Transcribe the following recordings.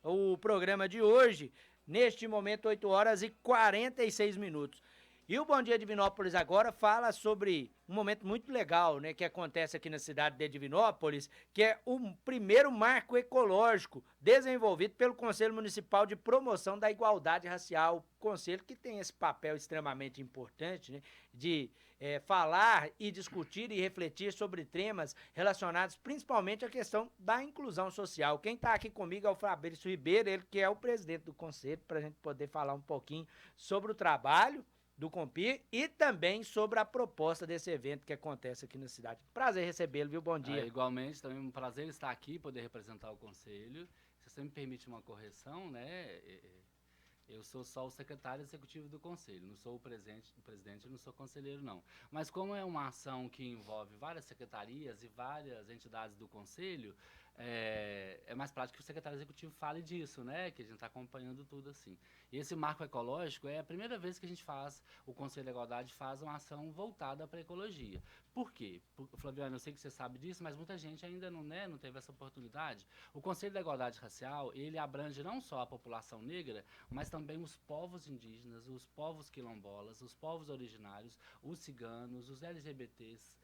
o programa de hoje, neste momento, 8 horas e 46 minutos. E o Bom Dia Divinópolis agora fala sobre um momento muito legal, né, que acontece aqui na cidade de Divinópolis, que é o primeiro marco ecológico desenvolvido pelo Conselho Municipal de Promoção da Igualdade Racial. Conselho que tem esse papel extremamente importante, né, de falar e discutir e refletir sobre temas relacionados principalmente à questão da inclusão social. Quem está aqui comigo é o Fabrício Ribeiro, ele que é o presidente do Conselho, para a gente poder falar um pouquinho sobre o trabalho do Compir e também sobre a proposta desse evento que acontece aqui na cidade. Prazer recebê-lo, viu? Bom dia. Igualmente, também é um prazer estar aqui, poder representar o Conselho. Se você me permite uma correção, né? Eu sou só o secretário executivo do Conselho, não sou o presidente, não sou conselheiro, não. Mas como é uma ação que envolve várias secretarias e várias entidades do Conselho, é mais prático que o secretário executivo fale disso, né? Que a gente está acompanhando tudo assim. E esse marco ecológico é a primeira vez que a gente faz, o Conselho da Igualdade faz uma ação voltada para a ecologia. Por quê? Flaviano, eu sei que você sabe disso, mas muita gente ainda não, né, não teve essa oportunidade. O Conselho da Igualdade Racial, ele abrange não só a população negra, mas também os povos indígenas, os povos quilombolas, os povos originários, os ciganos, os LGBTs,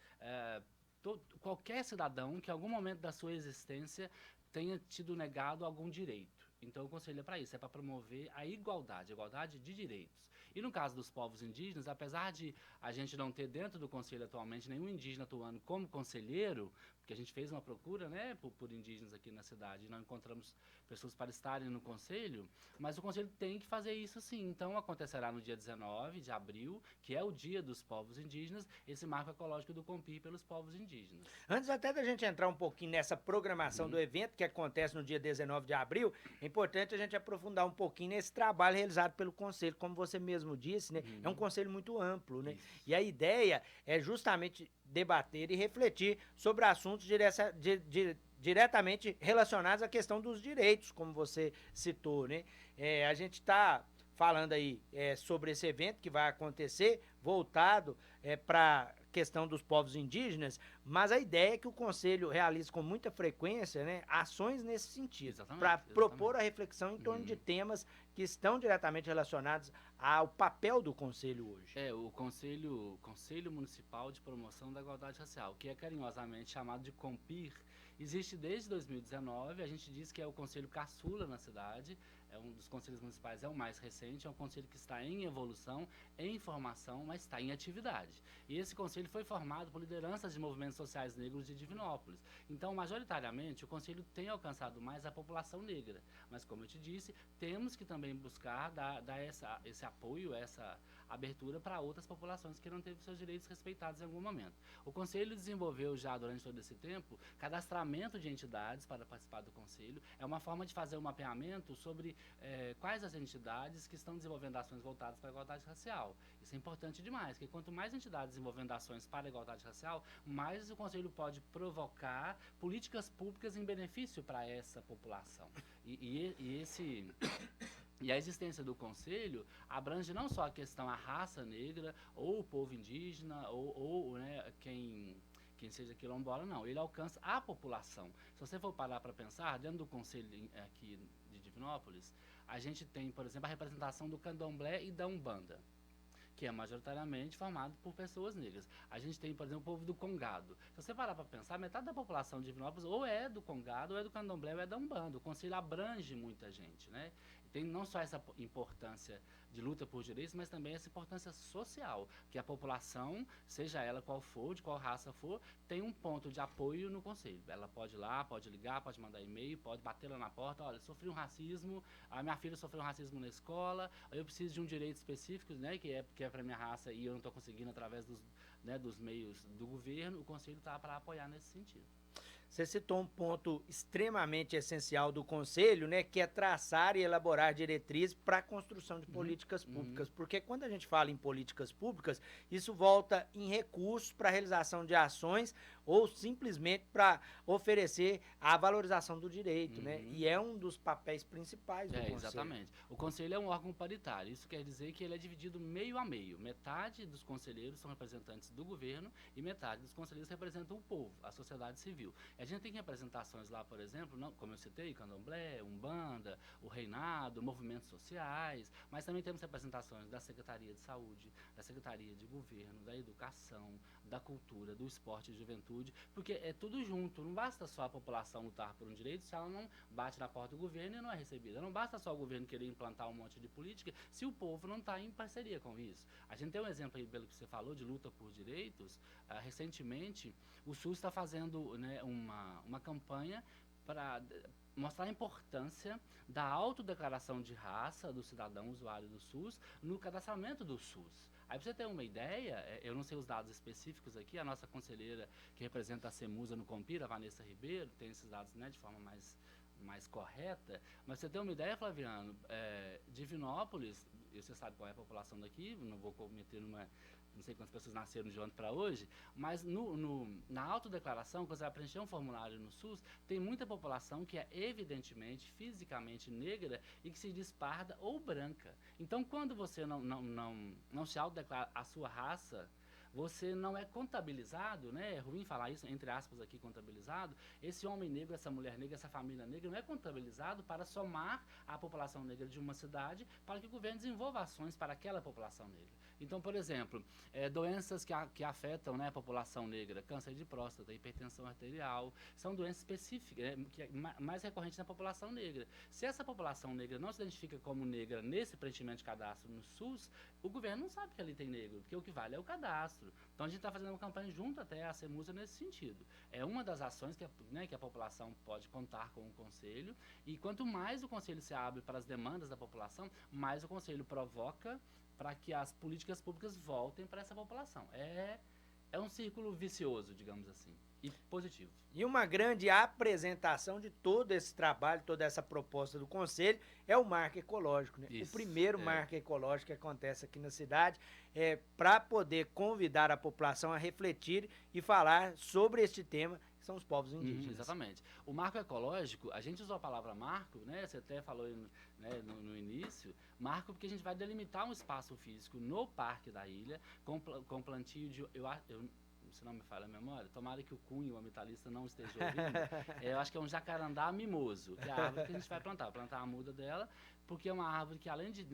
qualquer cidadão que em algum momento da sua existência tenha tido negado algum direito. Então o conselho é para isso, é para promover a igualdade de direitos. E no caso dos povos indígenas, apesar de a gente não ter dentro do conselho atualmente nenhum indígena atuando como conselheiro, porque a gente fez uma procura, né, por indígenas aqui na cidade e não encontramos pessoas para estarem no conselho, mas o conselho tem que fazer isso sim. Então acontecerá no dia 19 de abril, que é o dia dos povos indígenas, esse marco ecológico do Compir pelos povos indígenas. Antes até da gente entrar um pouquinho nessa programação do evento que acontece no dia 19 de abril, é importante a gente aprofundar um pouquinho nesse trabalho realizado pelo Conselho, como você mesmo disse, né? É um conselho muito amplo, né? Isso. E a ideia é justamente debater e refletir sobre assuntos diretamente relacionados à questão dos direitos, como você citou, né? A gente está falando aí sobre esse evento que vai acontecer, voltado para questão dos povos indígenas, mas a ideia é que o Conselho realize com muita frequência, né, ações nesse sentido, para propor a reflexão em torno de temas que estão diretamente relacionados ao papel do Conselho hoje. O Conselho Municipal de Promoção da Igualdade Racial, que é carinhosamente chamado de COMPIR, existe desde 2019, a gente diz que é o conselho caçula na cidade, é um dos conselhos municipais, é o mais recente, é um conselho que está em evolução, em formação, mas está em atividade. E esse conselho foi formado por lideranças de movimentos sociais negros de Divinópolis. Então, majoritariamente, o conselho tem alcançado mais a população negra. Mas, como eu te disse, temos que também buscar dar esse apoio, essa abertura para outras populações que não teve seus direitos respeitados em algum momento. O conselho desenvolveu já durante todo esse tempo cadastramento de entidades para participar do conselho. É uma forma de fazer um mapeamento sobre quais as entidades que estão desenvolvendo ações voltadas para a igualdade racial. Isso é importante demais, porque quanto mais entidades desenvolvendo ações para a igualdade racial, mais o Conselho pode provocar políticas públicas em benefício para essa população. E a existência do Conselho abrange não só a questão a raça negra, ou o povo indígena, ou né, quem seja quilombola, não. Ele alcança a população. Se você for parar para pensar, dentro do Conselho aqui de Divinópolis, a gente tem, por exemplo, a representação do candomblé e da umbanda, que é majoritariamente formado por pessoas negras. A gente tem, por exemplo, o povo do Congado. Se você parar para pensar, metade da população de Divinópolis ou é do Congado, ou é do Candomblé, ou é da Umbanda. O Conselho abrange muita gente, né? Tem não só essa importância de luta por direitos, mas também essa importância social, que a população, seja ela qual for, de qual raça for, tem um ponto de apoio no Conselho. Ela pode ir lá, pode ligar, pode mandar e-mail, pode bater lá na porta, olha, sofri um racismo, a minha filha sofreu um racismo na escola, eu preciso de um direito específico, né, que é para minha raça e eu não estou conseguindo através dos meios do governo, o Conselho está para apoiar nesse sentido. Você citou um ponto extremamente essencial do Conselho, né, que é traçar e elaborar diretrizes para a construção de políticas públicas. Porque quando a gente fala em políticas públicas, isso volta em recursos para a realização de ações ou simplesmente para oferecer a valorização do direito, né? E é um dos papéis principais do Conselho. Exatamente. O Conselho é um órgão paritário. Isso quer dizer que ele é dividido meio a meio. Metade dos conselheiros são representantes do governo e metade dos conselheiros representam o povo, a sociedade civil. A gente tem representações lá, por exemplo, não, como eu citei, Candomblé, Umbanda, o Reinado, movimentos sociais, mas também temos representações da Secretaria de Saúde, da Secretaria de Governo, da Educação, da Cultura, do Esporte e Juventude, porque é tudo junto. Não basta só a população lutar por um direito se ela não bate na porta do governo e não é recebida. Não basta só o governo querer implantar um monte de política se o povo não está em parceria com isso. A gente tem um exemplo aí, pelo que você falou, de luta por direitos. Recentemente, o SUS está fazendo, né, uma campanha para mostrar a importância da autodeclaração de raça do cidadão usuário do SUS no cadastramento do SUS. Aí, para você ter uma ideia, eu não sei os dados específicos aqui, a nossa conselheira que representa a CEMUSA no Compira, a Vanessa Ribeiro, tem esses dados, né, de forma mais correta, mas você tem uma ideia, Flaviano, Divinópolis, você sabe qual é a população daqui, não vou cometer não sei quantas pessoas nasceram de ontem para hoje, mas na autodeclaração, quando você vai preencher um formulário no SUS, tem muita população que é evidentemente, fisicamente negra e que se diz parda ou branca. Então, quando você não se autodeclara a sua raça, você não é contabilizado, né? É ruim falar isso, entre aspas aqui, contabilizado. Esse homem negro, essa mulher negra, essa família negra não é contabilizado para somar a população negra de uma cidade para que o governo desenvolva ações para aquela população negra. Então, por exemplo, doenças que afetam, né, a população negra, câncer de próstata, hipertensão arterial, são doenças específicas, que é mais recorrentes na população negra. Se essa população negra não se identifica como negra nesse preenchimento de cadastro no SUS, o governo não sabe que ali tem negro, porque o que vale é o cadastro. Então a gente está fazendo uma campanha junto até a CEMUSA nesse sentido. É uma das ações que a população pode contar com o Conselho, e quanto mais o Conselho se abre para as demandas da população, mais o Conselho provoca para que as políticas públicas voltem para essa população. É um círculo vicioso, digamos assim, e positivo. E uma grande apresentação de todo esse trabalho, toda essa proposta do Conselho, é o Marco Ecológico, né? Isso, o primeiro Marco Ecológico que acontece aqui na cidade, para poder convidar a população a refletir e falar sobre este tema, que são os povos indígenas. Exatamente. O Marco Ecológico, a gente usou a palavra marco, né? Você até falou né, no início, marco porque a gente vai delimitar um espaço físico no Parque da Ilha, com plantio de... se não me falha a memória, tomara que o Cunha, o ambientalista, não esteja ouvindo, eu acho que é um jacarandá mimoso, que é a árvore que a gente vai plantar a muda dela, porque é uma árvore que, além de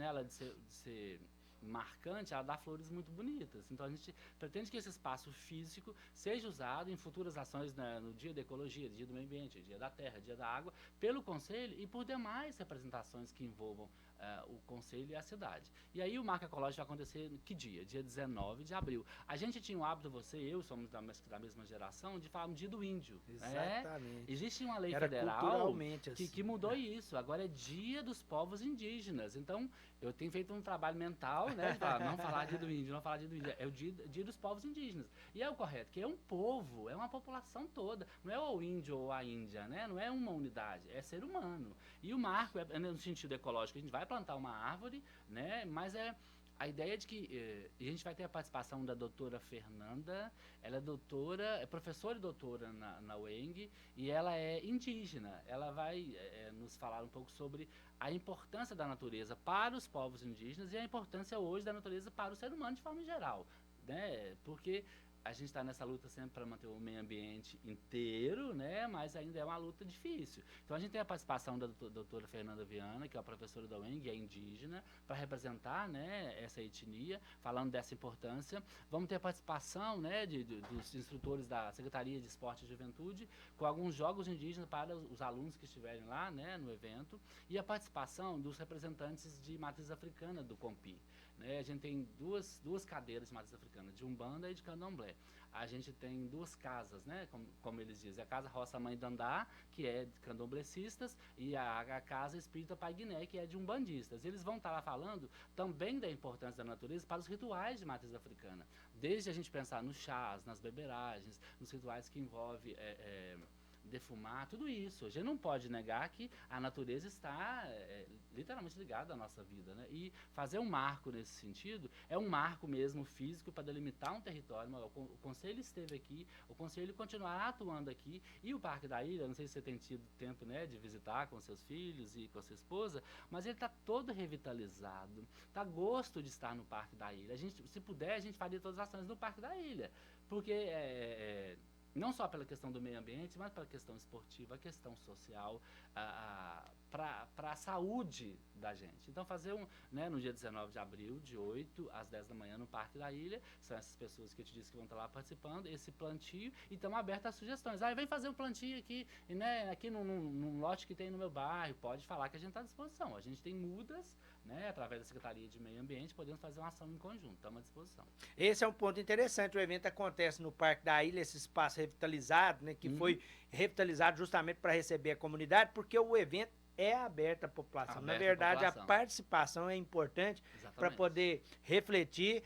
ser marcante, ela dá flores muito bonitas. Então a gente pretende que esse espaço físico seja usado em futuras ações, né, no Dia da Ecologia, Dia do Meio Ambiente, Dia da Terra, Dia da Água, pelo Conselho e por demais representações que envolvam o Conselho e a cidade. E aí o Marco Ecológico vai acontecer que dia? Dia 19 de abril. A gente tinha o hábito, você e eu, somos da mesma geração, de falar no Dia do Índio. Exatamente. Existe uma lei Era federal assim, que mudou isso. Agora é Dia dos Povos Indígenas. Então, eu tenho feito um trabalho mental, né, de falar, não falar Dia do Índio, não falar Dia do Índio. É o dia dos Povos Indígenas. E é o correto, que é um povo, é uma população toda. Não é o índio ou a índia, né? Não é uma unidade, é ser humano. E o marco é no sentido ecológico, a gente vai plantar uma árvore, né? Mas a ideia de que a gente vai ter a participação da doutora Fernanda, ela é professora e doutora na UENG, e ela é indígena. Ela vai nos falar um pouco sobre a importância da natureza para os povos indígenas e a importância hoje da natureza para o ser humano de forma geral, né? Porque a gente está nessa luta sempre para manter o meio ambiente inteiro, né? Mas ainda é uma luta difícil. Então a gente tem a participação da doutora Fernanda Viana, que é a professora da UENG, é indígena, para representar, né, essa etnia, falando dessa importância. Vamos ter a participação, né, dos instrutores da Secretaria de Esporte e Juventude, com alguns jogos indígenas para os alunos que estiverem lá, né, no evento, e a participação dos representantes de matriz africana do Compi. Né? A gente tem duas cadeiras de matriz africana, de Umbanda e de Candomblé. A gente tem duas casas, né? Como eles dizem, a Casa Roça Mãe Dandá, que é de candomblecistas, e a Casa Espírita Pai Guiné, que é de umbandistas. Eles vão estar lá falando também da importância da natureza para os rituais de matriz africana. Desde a gente pensar nos chás, nas beberagens, nos rituais que envolvem defumar, tudo isso. A gente não pode negar que a natureza está literalmente ligada à nossa vida, né? E fazer um marco nesse sentido é um marco mesmo físico para delimitar um território. O Conselho esteve aqui, o Conselho continuará atuando aqui, e o Parque da Ilha, não sei se você tem tido tempo, né, de visitar com seus filhos e com a sua esposa, mas ele está todo revitalizado, está gosto de estar no Parque da Ilha. A gente, se puder, a gente faria todas as ações no Parque da Ilha, porque não só pela questão do meio ambiente, mas pela questão esportiva, a questão social, para a saúde da gente. Então, fazer no dia 19 de abril, de 8 às 10 da manhã, no Parque da Ilha, são essas pessoas que eu te disse que vão estar lá participando, esse plantio, e estamos abertos a sugestões. Vem fazer um plantio aqui, né, aqui num lote que tem no meu bairro, pode falar que a gente está à disposição. A gente tem mudas, né, através da Secretaria de Meio Ambiente, podemos fazer uma ação em conjunto, estamos à disposição. Esse é um ponto interessante, o evento acontece no Parque da Ilha, esse espaço revitalizado, né, que foi revitalizado justamente para receber a comunidade, porque o evento é aberto à população. Na verdade, a participação é importante para poder refletir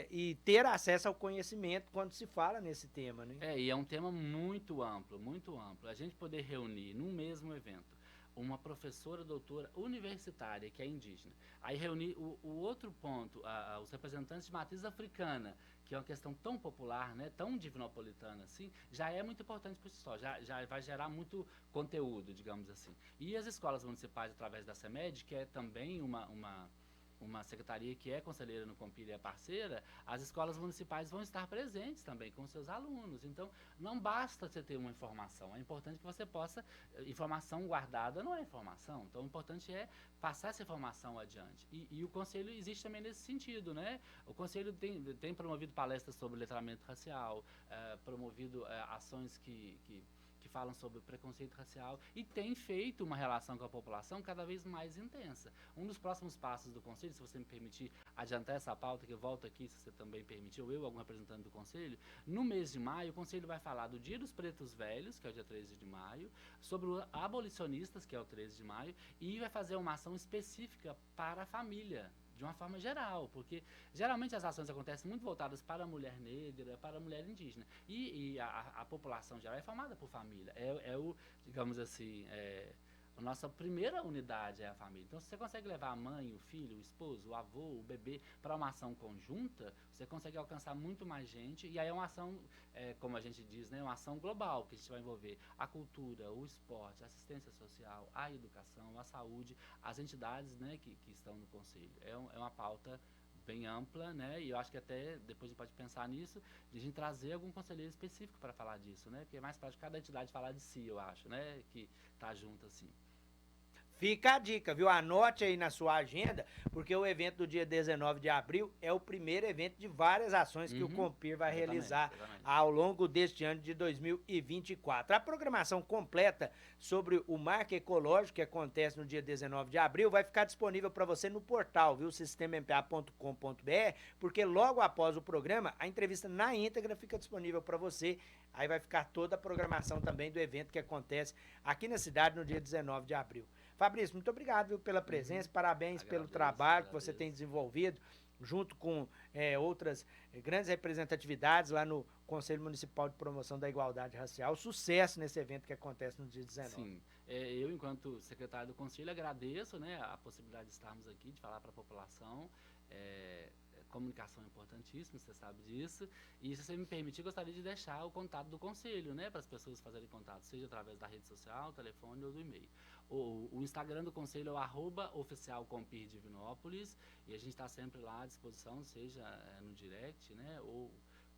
e ter acesso ao conhecimento quando se fala nesse tema, né? E é um tema muito amplo, muito amplo. A gente poder reunir num mesmo evento uma professora doutora universitária que é indígena, aí reunir o outro ponto, os representantes de matriz africana, que é uma questão tão popular, né, tão divinopolitana assim, já é muito importante por si só, já vai gerar muito conteúdo, digamos assim. E as escolas municipais, através da CEMED, que é também uma secretaria que é conselheira no Compir e é parceira, as escolas municipais vão estar presentes também com seus alunos. Então, não basta você ter uma informação, é importante que você possa... Informação guardada não é informação, então o importante é passar essa informação adiante. E o Conselho existe também nesse sentido, né? O Conselho tem promovido palestras sobre letramento racial, promovido ações que falam sobre preconceito racial e tem feito uma relação com a população cada vez mais intensa. Um dos próximos passos do Conselho, se você me permitir adiantar essa pauta, que eu volto aqui, se você também permitir, ou eu, algum representante do Conselho, no mês de maio, o Conselho vai falar do Dia dos Pretos Velhos, que é o dia 13 de maio, sobre os abolicionistas, que é o 13 de maio, e vai fazer uma ação específica para a família, de uma forma geral, porque geralmente as ações acontecem muito voltadas para a mulher negra, para a mulher indígena, e a população geral é formada por família, digamos assim, a nossa primeira unidade é a família. Então, se você consegue levar a mãe, o filho, o esposo, o avô, o bebê para uma ação conjunta, você consegue alcançar muito mais gente, e aí é uma ação, como a gente diz, né, uma ação global, que a gente vai envolver a cultura, o esporte, a assistência social, a educação, a saúde, as entidades, né, que estão no Conselho. É uma pauta bem ampla, né, e eu acho que até depois a gente pode pensar nisso, de a gente trazer algum conselheiro específico para falar disso, né, porque é mais prático cada entidade falar de si, eu acho, né, que tá junto assim. Fica a dica, viu? Anote aí na sua agenda, porque o evento do dia 19 de abril é o primeiro evento de várias ações que o Compir vai realizar ao longo deste ano de 2024. A programação completa sobre o Marco Ecológico, que acontece no dia 19 de abril, vai ficar disponível para você no portal, viu? sistemampa.com.br, porque logo após o programa, a entrevista na íntegra fica disponível para você. Aí vai ficar toda a programação também do evento que acontece aqui na cidade no dia 19 de abril. Fabrício, muito obrigado, viu, pela presença, parabéns pelo trabalho que você tem desenvolvido junto com outras grandes representatividades lá no Conselho Municipal de Promoção da Igualdade Racial. Sucesso nesse evento que acontece no dia 19. Sim, eu, enquanto secretário do Conselho, agradeço, né, a possibilidade de estarmos aqui, de falar para a população. Comunicação é importantíssima, você sabe disso, e se você me permitir, gostaria de deixar o contato do Conselho, né, para as pessoas fazerem contato, seja através da rede social, telefone ou do e-mail. O Instagram do Conselho é o @oficialcompirdivinópolis, e a gente está sempre lá à disposição, seja no direct, né, ou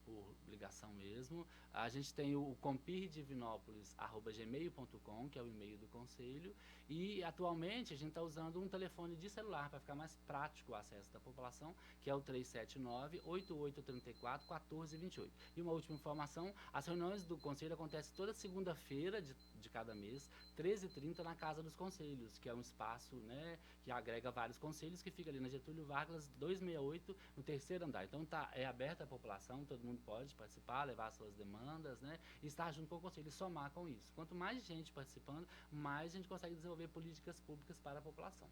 por ligação mesmo. A gente tem o compirdivinópolis@gmail.com, que é o e-mail do Conselho, e atualmente a gente está usando um telefone de celular para ficar mais prático o acesso da população, que é o 379-8834-1428. E uma última informação, as reuniões do Conselho acontecem toda segunda-feira de cada mês, 13h30, na Casa dos Conselhos, que é um espaço, né, que agrega vários conselhos, que fica ali na Getúlio Vargas 268, no 3º andar. Então é aberta à população, todo mundo pode participar, levar suas demandas, né, e estar junto com o Conselho e somar com isso. Quanto mais gente participando, mais a gente consegue desenvolver políticas públicas para a população.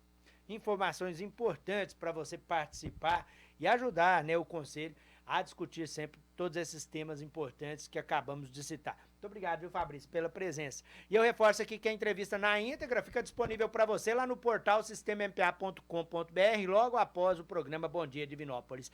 Informações importantes para você participar e ajudar, né, o Conselho a discutir sempre todos esses temas importantes que acabamos de citar. Muito obrigado, viu, Fabrício, pela presença. E eu reforço aqui que a entrevista na íntegra fica disponível para você lá no portal sistemampa.com.br, logo após o programa Bom Dia Divinópolis.